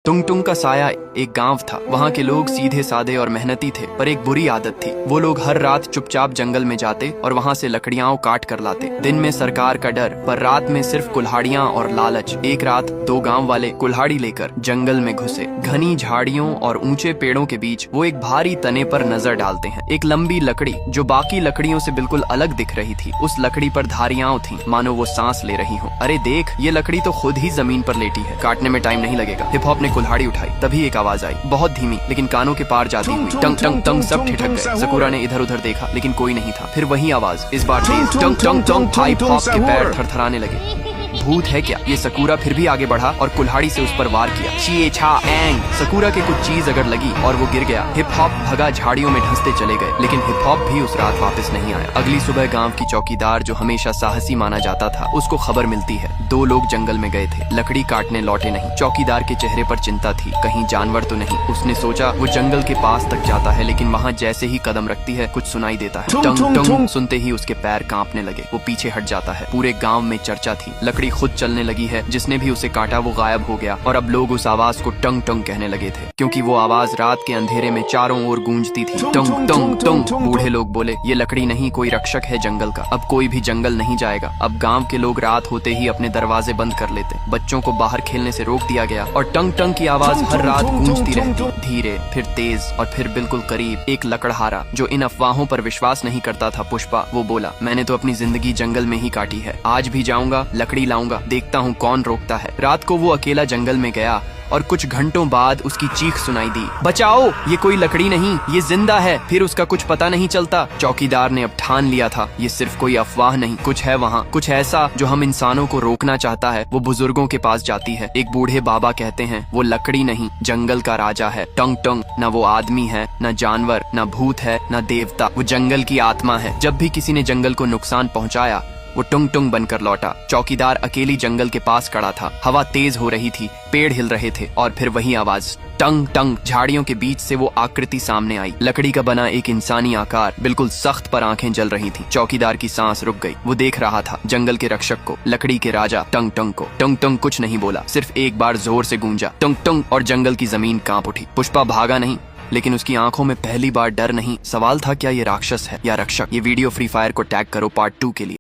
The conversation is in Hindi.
टुंग टुंग का साया एक गांव था। वहाँ के लोग सीधे साधे और मेहनती थे, पर एक बुरी आदत थी। वो लोग हर रात चुपचाप जंगल में जाते और वहाँ से लकड़ियाँ काट कर लाते। दिन में सरकार का डर, पर रात में सिर्फ कुल्हाड़ियाँ और लालच। एक रात दो गांव वाले कुल्हाड़ी लेकर जंगल में घुसे। घनी झाड़ियों और ऊंचे पेड़ों के बीच वो एक भारी तने पर नजर डालते हैं। एक लंबी लकड़ी जो बाकी लकड़ियों से बिल्कुल अलग दिख रही थी। उस लकड़ी पर धारियां थीं, मानो वो सांस ले रही हो। अरे देख, ये लकड़ी तो खुद ही जमीन पर लेटी है, काटने में टाइम नहीं लगेगा। हिप हॉप ने कुल्हाड़ी उठाई। तभी एक आवाज आई, बहुत धीमी लेकिन कानों के पार जाती हुई। टंग टंग टंग, सब ठिठक गए। सकूरा ने इधर उधर देखा लेकिन कोई नहीं था। फिर वही आवाज, इस बार तेज। टंग टंग टंग, हिप हॉप के पैर थरथराने लगे। भूत है क्या? ये सकूरा फिर भी आगे बढ़ा और कुल्हाड़ी से उस पर वार किया। ची छा एंग, सकूरा के कुछ चीज अगर लगी और वो गिर गया। हिप हॉप भगा, झाड़ियों में ढंसते चले गए, लेकिन हिप हॉप भी उस रात वापस नहीं आया। अगली सुबह गांव की चौकीदार, जो हमेशा साहसी माना जाता था, उसको खबर मिलती है दो लोग जंगल में गए थे, लकड़ी काटने लौटे नहीं। चौकीदार के चेहरे पर चिंता थी, कहीं जानवर तो नहीं। उसने सोचा वो जंगल के पास तक जाता है, लेकिन वहाँ जैसे ही कदम रखती है कुछ सुनाई देता है। टंग टंग सुनते ही उसके पैर कांपने लगे। वो पीछे हट जाता है। पूरे गाँव में चर्चा थी, लकड़ी खुद चलने लगी है। जिसने भी उसे काटा वो गायब हो गया। और अब लोग उस आवाज को टंग टंग कहने लगे थे, क्योंकि वो आवाज रात के अंधेरे में चारों ओर गूंजती थी। टंग टंग टंग। बूढ़े लोग बोले, ये लकड़ी नहीं, कोई रक्षक है जंगल का। अब कोई भी जंगल नहीं जाएगा। अब गांव के लोग रात होते ही अपने दरवाजे बंद कर लेते। बच्चों को बाहर खेलने से रोक दिया गया और टंग टंग की आवाज हर रात गूंजती रहती, धीरे, फिर तेज और फिर बिल्कुल करीब। एक लकड़हारा जो इन अफवाहों पर विश्वास नहीं करता था, पुष्पा, वो बोला, मैंने तो अपनी जिंदगी जंगल में ही काटी है। आज भी जाऊंगा, लकड़ी लाऊंगा, देखता हूँ कौन रोकता है। रात को वो अकेला जंगल में गया और कुछ घंटों बाद उसकी चीख सुनाई दी, बचाओ, ये कोई लकड़ी नहीं, ये जिंदा है। फिर उसका कुछ पता नहीं चलता। चौकीदार ने अब ठान लिया था, ये सिर्फ कोई अफवाह नहीं, कुछ है वहाँ, कुछ ऐसा जो हम इंसानों को रोकना चाहता है। वो बुजुर्गों के पास जाती है। एक बूढ़े बाबा कहते हैं, वो लकड़ी नहीं, जंगल का राजा है। टंग टंग, न वो आदमी है, न जानवर, न भूत है, न देवता, वो जंगल की आत्मा है। जब भी किसी ने जंगल को नुकसान पहुँचाया, वो टुंग टुंग बनकर लौटा। चौकीदार अकेली जंगल के पास खड़ा था। हवा तेज हो रही थी, पेड़ हिल रहे थे और फिर वही आवाज, टंग टंग। झाड़ियों के बीच से वो आकृति सामने आई, लकड़ी का बना एक इंसानी आकार, बिल्कुल सख्त, पर आंखें जल रही थी। चौकीदार की सांस रुक गई। वो देख रहा था जंगल के रक्षक को, लकड़ी के राजा टंग टंग को। टंग टंग कुछ नहीं बोला, सिर्फ एक बार जोर से गूंजा, टंग टंग, और जंगल की जमीन कांप उठी। पुष्पा भागा नहीं, लेकिन उसकी आंखों में पहली बार डर नहीं। सवाल था, क्या ये राक्षस है या रक्षक? ये वीडियो फ्री फायर को टैग करो पार्ट 2 के लिए।